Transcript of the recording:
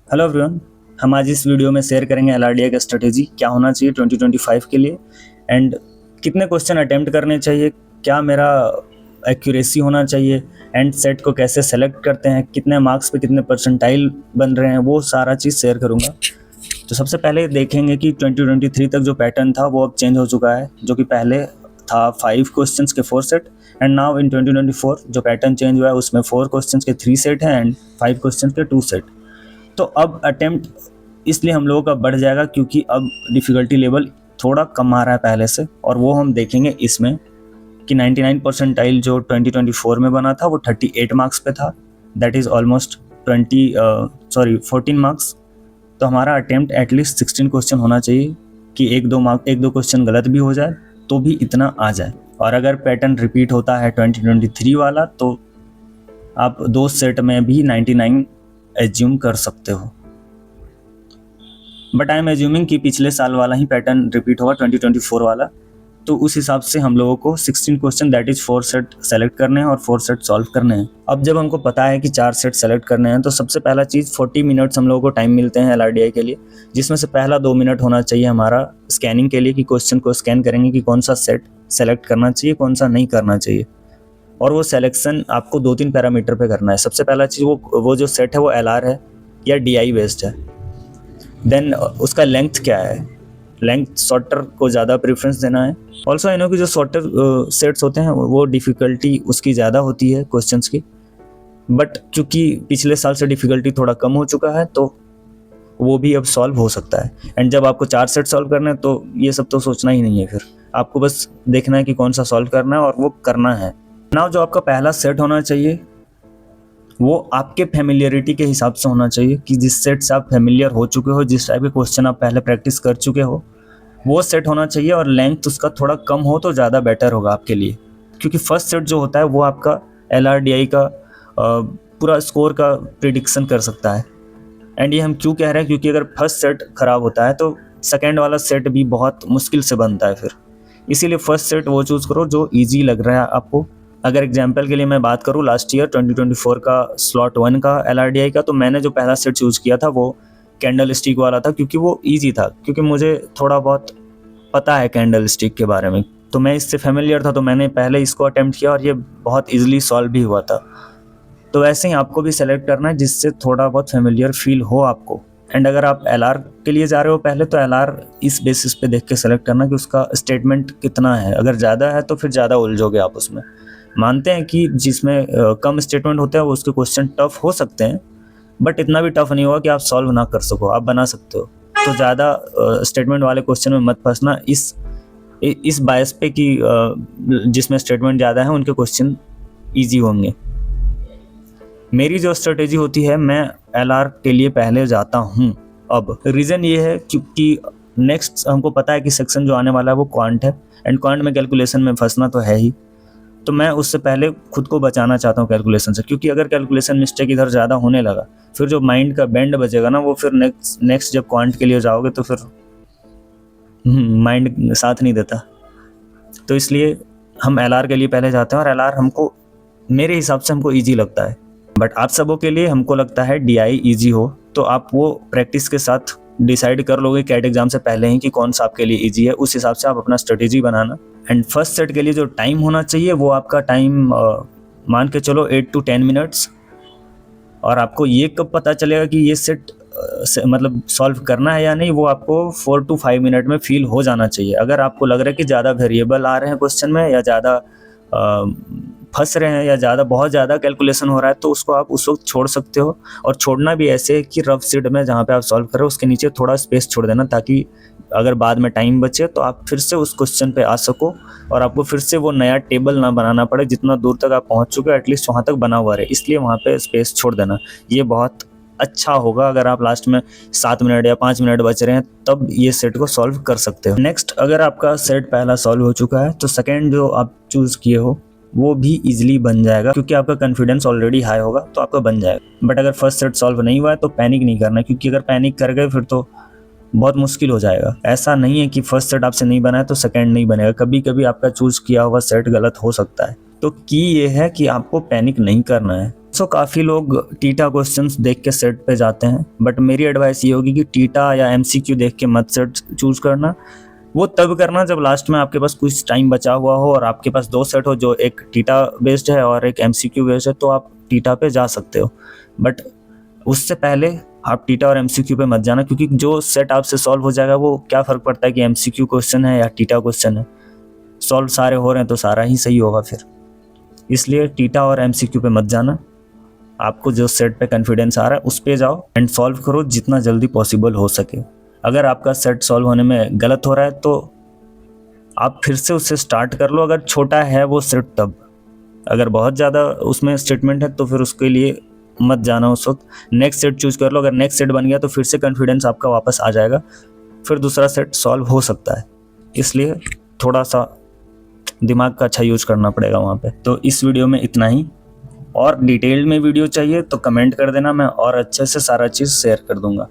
Hello everyone. हम आज इस वीडियो में शेयर करेंगे एलआरडीए का स्ट्रेटेजी क्या होना चाहिए 2025 के लिए एंड कितने क्वेश्चन अटेम्प्ट करने चाहिए, क्या मेरा एक्यूरेसी होना चाहिए एंड सेट को कैसे सेलेक्ट करते हैं, कितने मार्क्स पे कितने परसेंटाइल बन रहे हैं, वो सारा चीज़ शेयर करूँगा। तो सबसे पहले देखेंगे कि 2023 तक जो पैटर्न था वो अब चेंज हो चुका है, जो कि पहले था 5 क्वेश्चंस के 4 सेट एंड नाउ इन 2024 जो पैटर्न चेंज हुआ है उसमें 4 क्वेश्चंस के 3 सेट हैं एंड 5 क्वेश्चंस के 2 सेट। तो अब अटेम्प्ट इसलिए हम लोगों का बढ़ जाएगा क्योंकि अब डिफ़िकल्टी लेवल थोड़ा कम आ रहा है पहले से, और वो हम देखेंगे इसमें कि 99 परसेंटाइल जो 2024 में बना था वो 38 मार्क्स पे था, दैट इज़ ऑलमोस्ट 14 मार्क्स। तो हमारा अटेम्प्ट एटलीस्ट 16 क्वेश्चन होना चाहिए कि एक दो क्वेश्चन गलत भी हो जाए तो भी इतना आ जाए। और अगर पैटर्न रिपीट होता है 2023 वाला तो आप 2 सेट में भी 99 एज्यूम कर सकते हो, बट आई एम एज्यूमिंग कि पिछले साल वाला ही पैटर्न रिपीट होगा 2024 वाला। तो उस हिसाब से हम लोगों को 16 question that is 4 set select करने हैं और 4 सेट सॉल्व करने हैं। अब जब हमको पता है कि 4 सेट सेलेक्ट करने हैं तो सबसे पहला चीज़ 40 मिनट्स हम लोगों को टाइम मिलते हैं एलआरडीआई के लिए, जिसमें से पहला 2 मिनट होना चाहिए हमारा स्कैनिंग के लिए कि क्वेश्चन को स्कैन करेंगे कि कौन सा सेट सेलेक्ट करना चाहिए कौन सा नहीं करना चाहिए। और वो सिलेक्शन आपको 2-3 पैरामीटर पे करना है। सबसे पहला चीज़ वो जो सेट है वो एलआर है या डीआई बेस्ड है। देन उसका लेंथ क्या है, लेंथ शॉर्टर को ज़्यादा प्रेफरेंस देना है। ऑल्सो इन्हों की जो शॉर्टर सेट्स होते हैं वो डिफ़िकल्टी उसकी ज़्यादा होती है क्वेश्चंस की, बट क्योंकि पिछले साल से डिफ़िकल्टी थोड़ा कम हो चुका है तो वो भी अब सॉल्व हो सकता है। एंड जब आपको 4 सेट सॉल्व करना है तो ये सब तो सोचना ही नहीं है, फिर आपको बस देखना है कि कौन सा सॉल्व करना है और वो करना है। नाउ जो आपका पहला सेट होना चाहिए वो आपके फेमिलियरिटी के हिसाब से होना चाहिए कि जिस सेट से आप फेमिलियर हो चुके हो, जिस टाइप के क्वेश्चन आप पहले प्रैक्टिस कर चुके हो वो सेट होना चाहिए, और लेंथ उसका थोड़ा कम हो तो ज़्यादा बेटर होगा आपके लिए, क्योंकि फर्स्ट सेट जो होता है वो आपका एलआरडीआई का पूरा स्कोर का प्रिडिक्शन कर सकता है। एंड ये हम क्यों कह रहे हैं, क्योंकि अगर फर्स्ट सेट ख़राब होता है तो सेकेंड वाला सेट भी बहुत मुश्किल से बनता है फिर। इसीलिए फर्स्ट सेट वो चूज़ करो जो ईजी लग रहा है आपको। अगर एग्जाम्पल के लिए मैं बात करूँ लास्ट ईयर 2024 का स्लॉट 1 का एलआरडीआई का, तो मैंने जो पहला सेट चूज़ किया था वो कैंडल स्टिक वाला था, क्योंकि वो ईजी था, क्योंकि मुझे थोड़ा बहुत पता है कैंडल स्टिक के बारे में, तो मैं इससे फेमिलियर था, तो मैंने पहले इसको अटेम्प्ट किया और ये बहुत ईजिली सॉल्व भी हुआ था। तो वैसे ही आपको भी सेलेक्ट करना है जिससे थोड़ा बहुत फेमिलियर फील हो आपको। एंड अगर आप एलआर के लिए जा रहे हो पहले, तो एलआर इस बेसिस पे देख के सेलेक्ट करना कि उसका स्टेटमेंट कितना है। अगर ज़्यादा है तो फिर ज़्यादा उलझोगे आप उसमें। मानते हैं कि जिसमें कम स्टेटमेंट होते हैं वो उसके क्वेश्चन टफ हो सकते हैं, बट इतना भी टफ नहीं होगा कि आप सॉल्व ना कर सको, आप बना सकते हो। तो ज़्यादा स्टेटमेंट वाले क्वेश्चन में मत फंसना इस बायस पे कि जिसमें स्टेटमेंट ज़्यादा है उनके क्वेश्चन ईजी होंगे। मेरी जो स्ट्रेटेजी होती है, मैं एलआर के लिए पहले जाता हूँ। अब रीज़न ये है क्योंकि नेक्स्ट हमको पता है कि सेक्शन जो आने वाला है वो क्वांट है, एंड क्वांट में कैलकुलेशन में फंसना तो है ही, तो मैं उससे पहले खुद को बचाना चाहता हूँ कैलकुलेशन से, क्योंकि अगर कैलकुलेशन मिस्टेक इधर ज़्यादा होने लगा फिर जो माइंड का बैंड बचेगा ना, वो फिर नेक्स्ट जब क्वांट के लिए जाओगे तो फिर माइंड साथ नहीं देता। तो इसलिए हम एलआर के लिए पहले जाते हैं, और एलआर हमको मेरे हिसाब से हमको ईजी लगता है, बट आप सबों के लिए हमको लगता है डीआई ईजी हो, तो आप वो प्रैक्टिस के साथ डिसाइड कर लोगे कैट एग्जाम से पहले ही कि कौन सा आपके लिए ईजी है, उस हिसाब से आप अपना strategy banana. And first set के लिए जो टाइम होना चाहिए वो आपका टाइम मान के चलो 8 to 10 मिनट्स, और आपको ये कब पता चलेगा कि ये सेट मतलब सॉल्व करना है या नहीं, वो आपको 4 to 5 मिनट में फील हो जाना चाहिए। अगर आपको लग रहा है कि ज़्यादा वेरिएबल आ रहे हैं क्वेश्चन में, या ज़्यादा फंस रहे हैं, या बहुत ज़्यादा कैलकुलेशन हो रहा है, तो उसको आप उस वक्त छोड़ सकते हो। और छोड़ना भी ऐसे कि रफ सीट में जहाँ पे आप सॉल्व कर रहे हो उसके नीचे थोड़ा स्पेस छोड़ देना, ताकि अगर बाद में टाइम बचे तो आप फिर से उस क्वेश्चन पे आ सको और आपको फिर से वो नया टेबल ना बनाना पड़े। जितना दूर तक आप पहुँच चुके हो एटलीस्ट वहाँ तक बना हुआ रहे, इसलिए वहाँ पे स्पेस छोड़ देना। ये बहुत अच्छा होगा अगर आप लास्ट में 7 मिनट या 5 मिनट बच रहे हैं तब ये सेट को सॉल्व कर सकते हो। नेक्स्ट, अगर आपका सेट पहला सॉल्व हो चुका है तो सेकेंड जो आप चूज़ किए हो वो भी इजीली बन जाएगा, क्योंकि आपका कॉन्फिडेंस ऑलरेडी हाई होगा तो आपका बन जाएगा। बट अगर फर्स्ट सेट सॉल्व नहीं हुआ है तो पैनिक नहीं करना, क्योंकि अगर पैनिक कर गए फिर तो बहुत मुश्किल हो जाएगा। ऐसा नहीं है कि फर्स्ट सेट आपसे नहीं बना है तो सेकंड नहीं बनेगा, कभी कभी आपका चूज़ किया हुआ सेट गलत हो सकता है। तो की ये है कि आपको पैनिक नहीं करना है। सो काफ़ी लोग टीटा क्वेश्चंस देख के सेट पे जाते हैं, बट मेरी एडवाइस ये होगी कि टीटा या एमसीक्यू देख के मत सेट चूज करना। वो तब करना जब लास्ट में आपके पास कुछ टाइम बचा हुआ हो और आपके पास 2 सेट हो, जो एक टीटा बेस्ड है और एक एमसीक्यू बेस्ड है, तो आप टीटा पे जा सकते हो। बट उससे पहले आप टीटा और एमसीक्यू पे मत जाना, क्योंकि जो सेट आपसे सॉल्व हो जाएगा वो क्या फ़र्क पड़ता है कि एमसीक्यू क्वेश्चन है या टीटा क्वेश्चन है, सॉल्व सारे हो रहे हैं तो सारा ही सही होगा फिर। इसलिए टीटा और एमसीक्यू पे मत जाना, आपको जो सेट पे कॉन्फिडेंस आ रहा है उस पे जाओ एंड सॉल्व करो जितना जल्दी पॉसिबल हो सके। अगर आपका सेट सॉल्व होने में गलत हो रहा है तो आप फिर से उससे स्टार्ट कर लो, अगर छोटा है वो सेट तब। अगर बहुत ज़्यादा उसमें स्टेटमेंट है तो फिर उसके लिए मत जाना उस वक्त, नेक्स्ट सेट चूज कर लो। अगर नेक्स्ट सेट बन गया तो फिर से कॉन्फिडेंस आपका वापस आ जाएगा, फिर दूसरा सेट सॉल्व हो सकता है। इसलिए थोड़ा सा दिमाग का अच्छा यूज करना पड़ेगा वहाँ पे। तो इस वीडियो में इतना ही, और डिटेल में वीडियो चाहिए तो कमेंट कर देना, मैं और अच्छे से सारा चीज़ शेयर कर दूंगा।